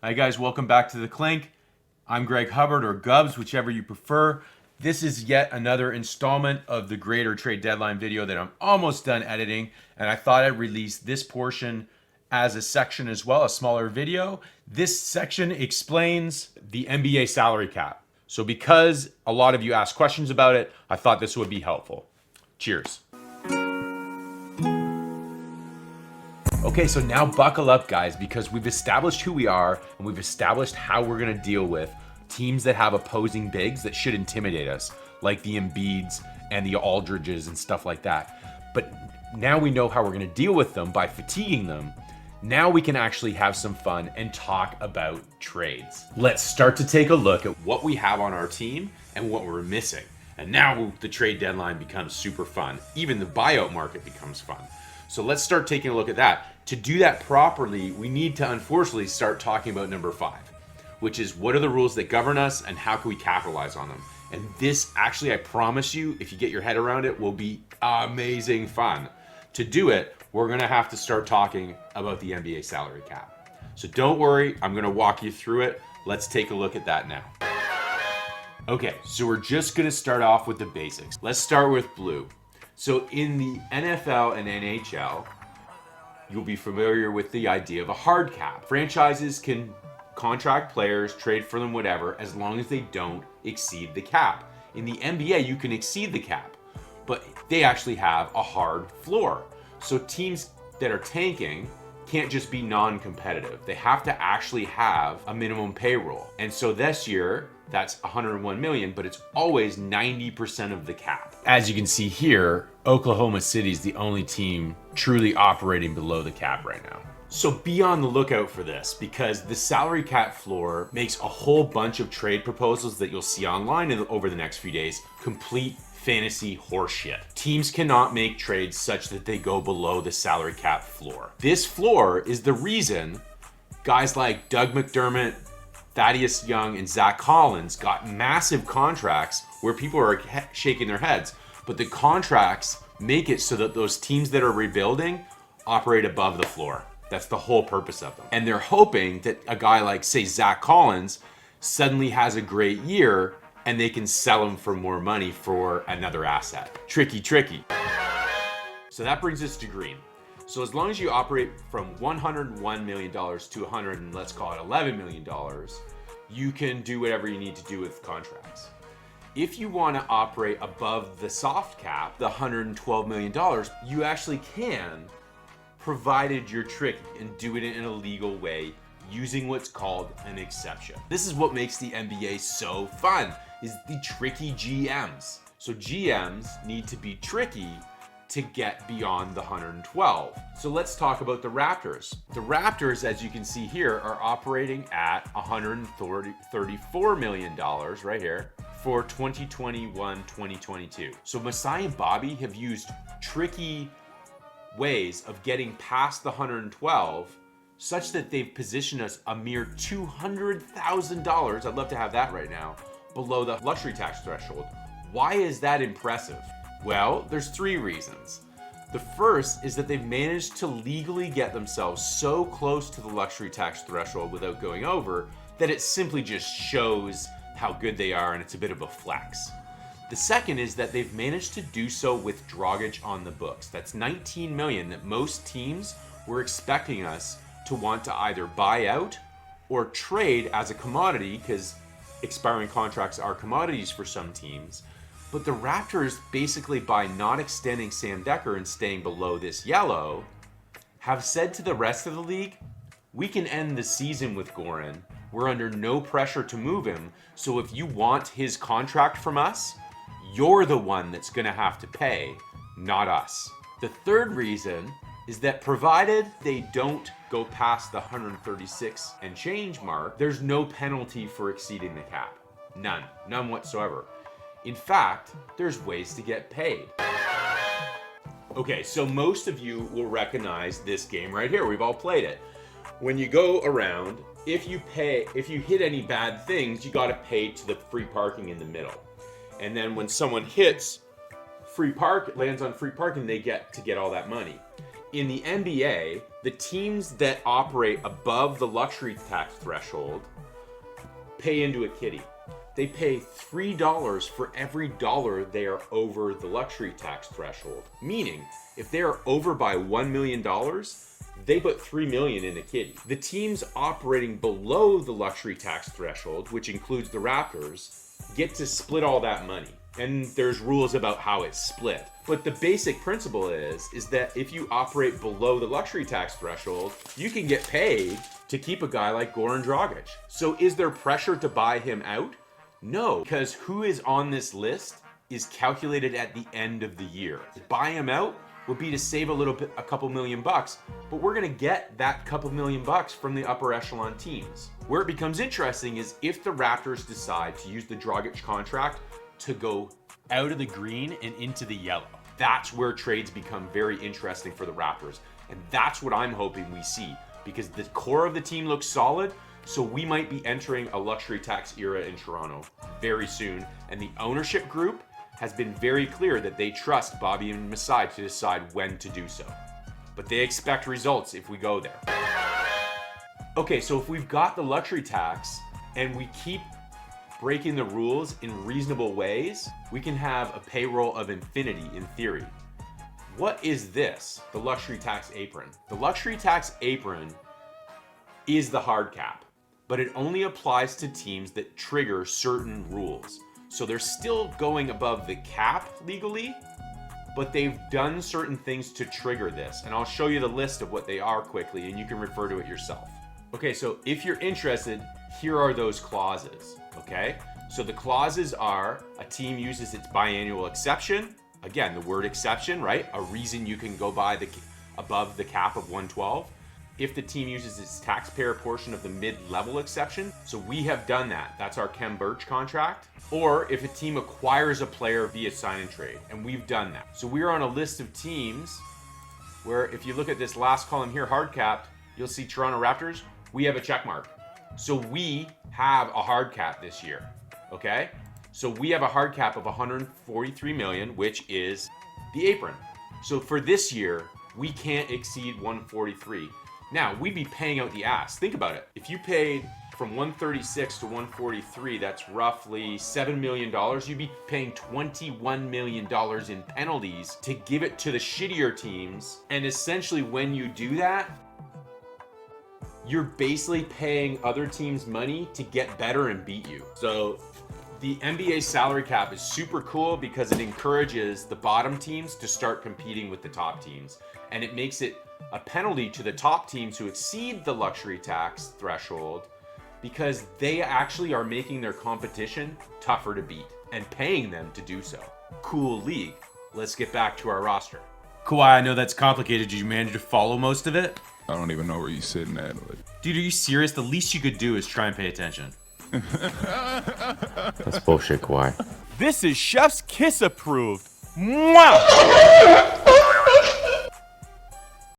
Hi guys, welcome back to The Clink. I'm Greg Hubbard, or Gubs, whichever you prefer. This is yet another installment of the Greater Trade Deadline video that I'm almost done editing, and I thought I'd release this portion as a section as well, a smaller video. This section explains the NBA salary cap. So because a lot of you asked questions about it, I thought this would be helpful. Cheers. Okay, so now buckle up, guys, because we've established who we are and we've established how we're going to deal with teams that have opposing bigs that should intimidate us, like the Embiids and the Aldridges and stuff like that. But now we know how we're going to deal with them by fatiguing them. Now we can actually have some fun and talk about trades. Let's start to take a look at what we have on our team and what we're missing. And now the trade deadline becomes super fun. Even the buyout market becomes fun. So let's start taking a look at that. To do that properly, we need to unfortunately start talking about number 5, which is what are the rules that govern us and how can we capitalize on them? And this actually, I promise you, if you get your head around it, will be amazing fun. To do it, we're gonna have to start talking about the NBA salary cap. So don't worry, I'm gonna walk you through it. Let's take a look at that now. Okay, so we're just gonna start off with the basics. Let's start with blue. So in the NFL and NHL, you'll be familiar with the idea of a hard cap. Franchises can contract players, trade for them, whatever, as long as they don't exceed the cap. In the NBA, you can exceed the cap, but they actually have a hard floor. So teams that are tanking can't just be non-competitive. They have to actually have a minimum payroll. And so this year, that's 101 million, but it's always 90% of the cap. As you can see here, Oklahoma City is the only team truly operating below the cap right now. So be on the lookout for this, because the salary cap floor makes a whole bunch of trade proposals that you'll see online over the next few days complete fantasy horseshit. Teams cannot make trades such that they go below the salary cap floor. This floor is the reason guys like Doug McDermott, Thaddeus Young, and Zach Collins got massive contracts where people are shaking their heads. But the contracts make it so that those teams that are rebuilding operate above the floor. That's the whole purpose of them. And they're hoping that a guy like, say, Zach Collins suddenly has a great year and they can sell him for more money for another asset. Tricky. So that brings us to green. So as long as you operate from $101 million to 100, and let's call it $11 million, you can do whatever you need to do with contracts. If you want to operate above the soft cap, the $112 million, you actually can, provided you're tricky and do it in a legal way using what's called an exception. This is what makes the NBA so fun, is the tricky GMs. So GMs need to be tricky to get beyond the 112. So let's talk about the Raptors. The Raptors, as you can see here, are operating at $134 million right here for 2021-2022. So Masai and Bobby have used tricky ways of getting past the 112 such that they've positioned us a mere $200,000, I'd love to have that right now, below the luxury tax threshold. Why is that impressive? Well, there's 3 reasons. The first is that they've managed to legally get themselves so close to the luxury tax threshold without going over that it simply just shows how good they are, and it's a bit of a flex. The second is that they've managed to do so with Dragic on the books. That's 19 million that most teams were expecting us to want to either buy out or trade as a commodity, because expiring contracts are commodities for some teams. But the Raptors, basically by not extending Sam Dekker and staying below this yellow, have said to the rest of the league, we can end the season with Goran. We're under no pressure to move him. So if you want his contract from us, you're the one that's gonna have to pay, not us. The third reason is that provided they don't go past the 136 and change mark, there's no penalty for exceeding the cap. None whatsoever. In fact, there's ways to get paid. Okay, so most of you will recognize this game right here. We've all played it. When you go around, if you hit any bad things, you gotta pay to the free parking in the middle. And then when someone hits lands on free parking, they get all that money. In the NBA, the teams that operate above the luxury tax threshold pay into a kitty. They pay $3 for every dollar they are over the luxury tax threshold. Meaning, if they are over by $1 million, they put $3 million in a kitty. The teams operating below the luxury tax threshold, which includes the Raptors, get to split all that money. And there's rules about how it's split. But the basic principle is that if you operate below the luxury tax threshold, you can get paid to keep a guy like Goran Dragic. So is there pressure to buy him out? No, because who is on this list is calculated at the end of the year. To buy him out would be to save a couple $1 bucks, but we're gonna get that couple $1 bucks from the upper echelon teams. Where it becomes interesting is if the Raptors decide to use the Dragic contract to go out of the green and into the yellow. That's where trades become very interesting for the Raptors. And that's what I'm hoping we see, because the core of the team looks solid. So we might be entering a luxury tax era in Toronto very soon. And the ownership group has been very clear that they trust Bobby and Masai to decide when to do so. But they expect results if we go there. Okay, so if we've got the luxury tax and we keep breaking the rules in reasonable ways, we can have a payroll of infinity in theory. What is this? The luxury tax apron. The luxury tax apron is the hard cap, but it only applies to teams that trigger certain rules. So they're still going above the cap legally, but they've done certain things to trigger this. And I'll show you the list of what they are quickly, and you can refer to it yourself. Okay, so if you're interested, here are those clauses, okay? So the clauses are: a team uses its biannual exception. Again, the word exception, right? A reason you can go by above the cap of 112. If the team uses its taxpayer portion of the mid-level exception, so we have done that. That's our Kem Birch contract. Or if a team acquires a player via sign and trade, and we've done that. So we're on a list of teams where if you look at this last column here, hard capped, you'll see Toronto Raptors, we have a check mark. So we have a hard cap this year, okay? So we have a hard cap of 143 million, which is the apron. So for this year, we can't exceed 143. Now, we'd be paying out the ass. Think about it. If you paid from 136 to 143, that's roughly $7 million. You'd be paying $21 million in penalties to give it to the shittier teams. And essentially when you do that, you're basically paying other teams money to get better and beat you. So the NBA salary cap is super cool because it encourages the bottom teams to start competing with the top teams. And it makes it a penalty to the top teams who exceed the luxury tax threshold because they actually are making their competition tougher to beat and paying them to do so. Cool league. Let's get back to our roster. Kawhi, I know that's complicated. Did you manage to follow most of it? I don't even know where you're sitting at. Dude, are you serious? The least you could do is try and pay attention. That's bullshit, Kawhi. This is Chef's Kiss approved. Mwah!